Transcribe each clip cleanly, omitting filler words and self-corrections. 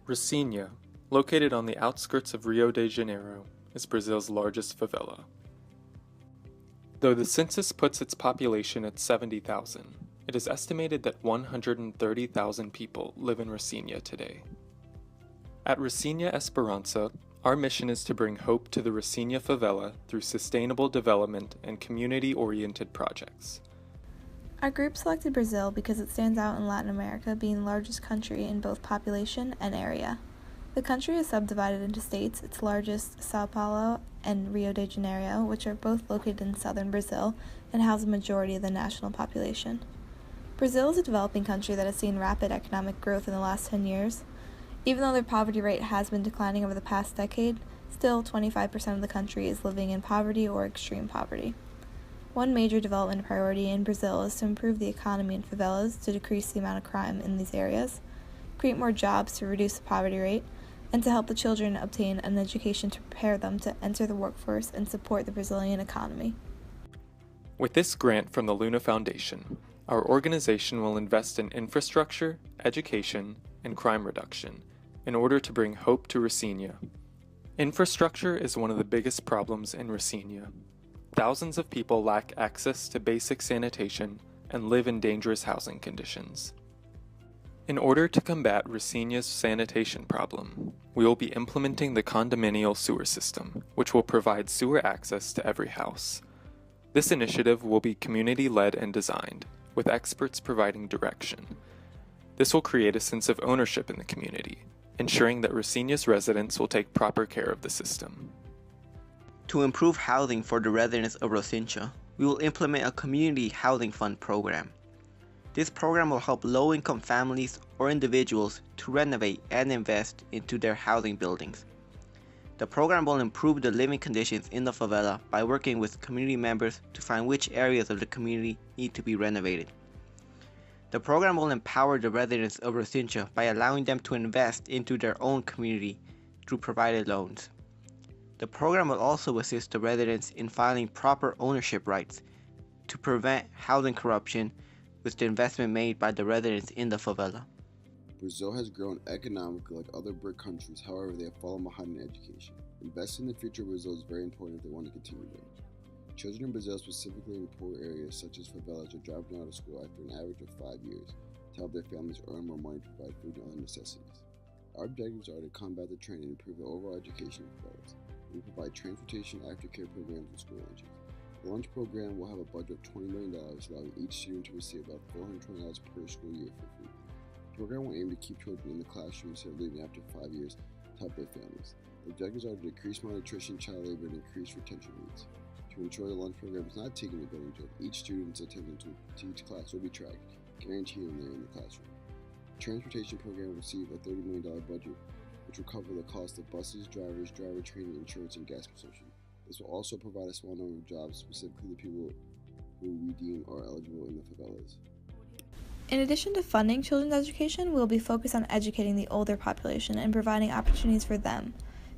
Rocinha, located on the outskirts of Rio de Janeiro, is Brazil's largest favela. Though the census puts its population at 70,000, it is estimated that 130,000 people live in Rocinha today. At Rocinha Esperança, our mission is to bring hope to the Rocinha favela through sustainable development and community-oriented projects. Our group selected Brazil because it stands out in Latin America, being the largest country in both population and area. The country is subdivided into states, its largest Sao Paulo and Rio de Janeiro, which are both located in southern Brazil and house a majority of the national population. Brazil is a developing country that has seen rapid economic growth in the last 10 years. Even though their poverty rate has been declining over the past decade, still 25% of the country is living in poverty or extreme poverty. One major development priority in Brazil is to improve the economy in favelas to decrease the amount of crime in these areas, create more jobs to reduce the poverty rate, and to help the children obtain an education to prepare them to enter the workforce and support the Brazilian economy. With this grant from the Luna Foundation, our organization will invest in infrastructure, education, and crime reduction in order to bring hope to Rocinha. Infrastructure is one of the biggest problems in Rocinha. Thousands of people lack access to basic sanitation and live in dangerous housing conditions. In order to combat Rocinha's sanitation problem, we will be implementing the condominial sewer system, which will provide sewer access to every house. This initiative will be community-led and designed, with experts providing direction. This will create a sense of ownership in the community, ensuring that Rocinha's residents will take proper care of the system. To improve housing for the residents of Rocinha, we will implement a community housing fund program. This program will help low-income families or individuals to renovate and invest into their housing buildings. The program will improve the living conditions in the favela by working with community members to find which areas of the community need to be renovated. The program will empower the residents of Rocinha by allowing them to invest into their own community through provided loans. The program will also assist the residents in filing proper ownership rights to prevent housing corruption with the investment made by the residents in the favela. Brazil has grown economically like other BRIC countries, however they have fallen behind in education. Investing in the future of Brazil is very important if they want to continue growing. Children in Brazil, specifically in poor areas such as favelas, are dropping out of school after an average of 5 years to help their families earn more money to provide food and other necessities. Our objectives are to combat the trend and improve the overall education of favelas. We provide transportation, aftercare programs, and school lunches. The lunch program will have a budget of $20 million, allowing each student to receive about $420 per school year for food. The program will aim to keep children in the classroom instead of leaving after 5 years to help their families. The objectives are to decrease malnutrition, child labor, and increase retention rates. To ensure the lunch program is not taken advantage of, each student's attendance to each class will be tracked, guaranteed when they are in the classroom. The transportation program will receive a $30 million budget, which will cover the cost of buses, drivers, driver training, insurance, and gas consumption. This will also provide a small number of jobs, specifically the people who we deem are eligible in the favelas. In addition to funding children's education, we will be focused on educating the older population and providing opportunities for them.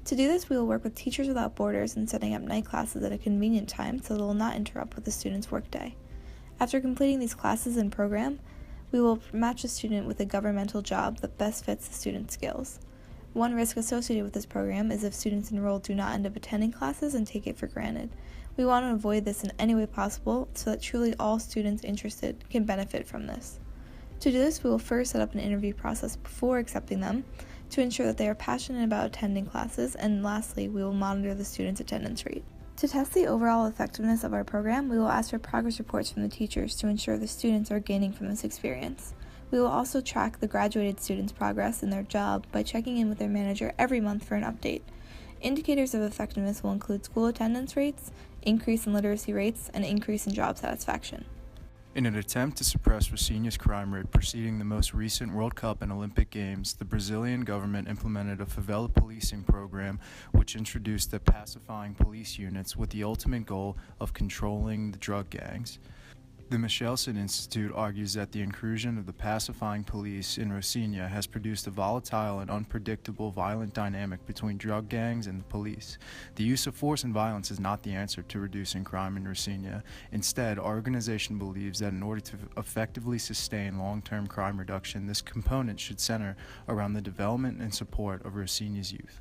To do this, we will work with Teachers Without Borders in setting up night classes at a convenient time so they will not interrupt with the student's workday. After completing these classes and program, we will match a student with a governmental job that best fits the student's skills. One risk associated with this program is if students enrolled do not end up attending classes and take it for granted. We want to avoid this in any way possible so that truly all students interested can benefit from this. To do this, we will first set up an interview process before accepting them to ensure that they are passionate about attending classes, and lastly, we will monitor the students' attendance rate. To test the overall effectiveness of our program, we will ask for progress reports from the teachers to ensure the students are gaining from this experience. We will also track the graduated students' progress in their job by checking in with their manager every month for an update. Indicators of effectiveness will include school attendance rates, increase in literacy rates, and increase in job satisfaction. In an attempt to suppress Rocinha's crime rate preceding the most recent World Cup and Olympic Games, the Brazilian government implemented a favela policing program which introduced the pacifying police units with the ultimate goal of controlling the drug gangs. The Michelson Institute argues that the inclusion of the pacifying police in Rocinha has produced a volatile and unpredictable violent dynamic between drug gangs and the police. The use of force and violence is not the answer to reducing crime in Rocinha. Instead, our organization believes that in order to effectively sustain long-term crime reduction, this component should center around the development and support of Rocinha's youth.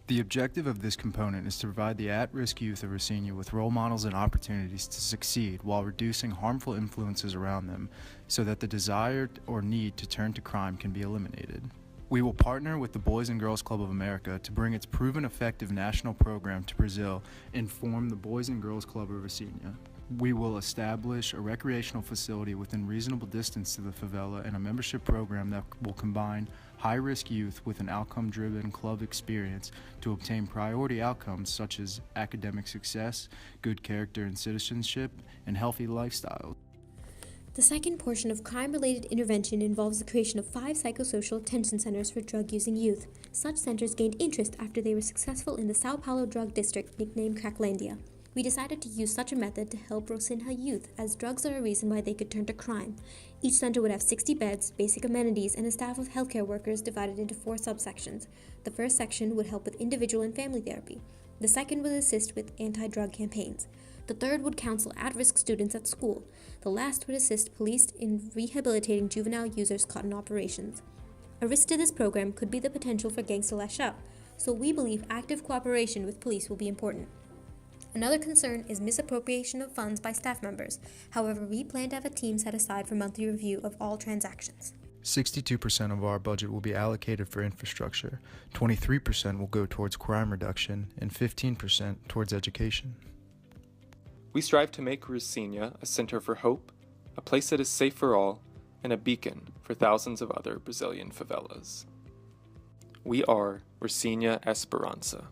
The objective of this component is to provide the at-risk youth of Rocinha with role models and opportunities to succeed while reducing harmful influences around them so that the desire or need to turn to crime can be eliminated. We will partner with the Boys and Girls Club of America to bring its proven effective national program to Brazil and form the Boys and Girls Club of Rocinha. We will establish a recreational facility within reasonable distance to the favela and a membership program that will combine high-risk youth with an outcome-driven club experience to obtain priority outcomes such as academic success, good character and citizenship, and healthy lifestyles. The second portion of crime-related intervention involves the creation of 5 psychosocial attention centers for drug-using youth. Such centers gained interest after they were successful in the Sao Paulo drug district, nicknamed Cracklandia. We decided to use such a method to help Rocinha youth, as drugs are a reason why they could turn to crime. Each center would have 60 beds, basic amenities, and a staff of healthcare workers divided into 4 subsections. The first section would help with individual and family therapy. The second would assist with anti-drug campaigns. The third would counsel at-risk students at school. The last would assist police in rehabilitating juvenile users caught in operations. A risk to this program could be the potential for gangs to lash out, so we believe active cooperation with police will be important. Another concern is misappropriation of funds by staff members. However, we plan to have a team set aside for monthly review of all transactions. 62% of our budget will be allocated for infrastructure, 23% will go towards crime reduction, and 15% towards education. We strive to make Rocinha a center for hope, a place that is safe for all, and a beacon for thousands of other Brazilian favelas. We are Rocinha Esperança.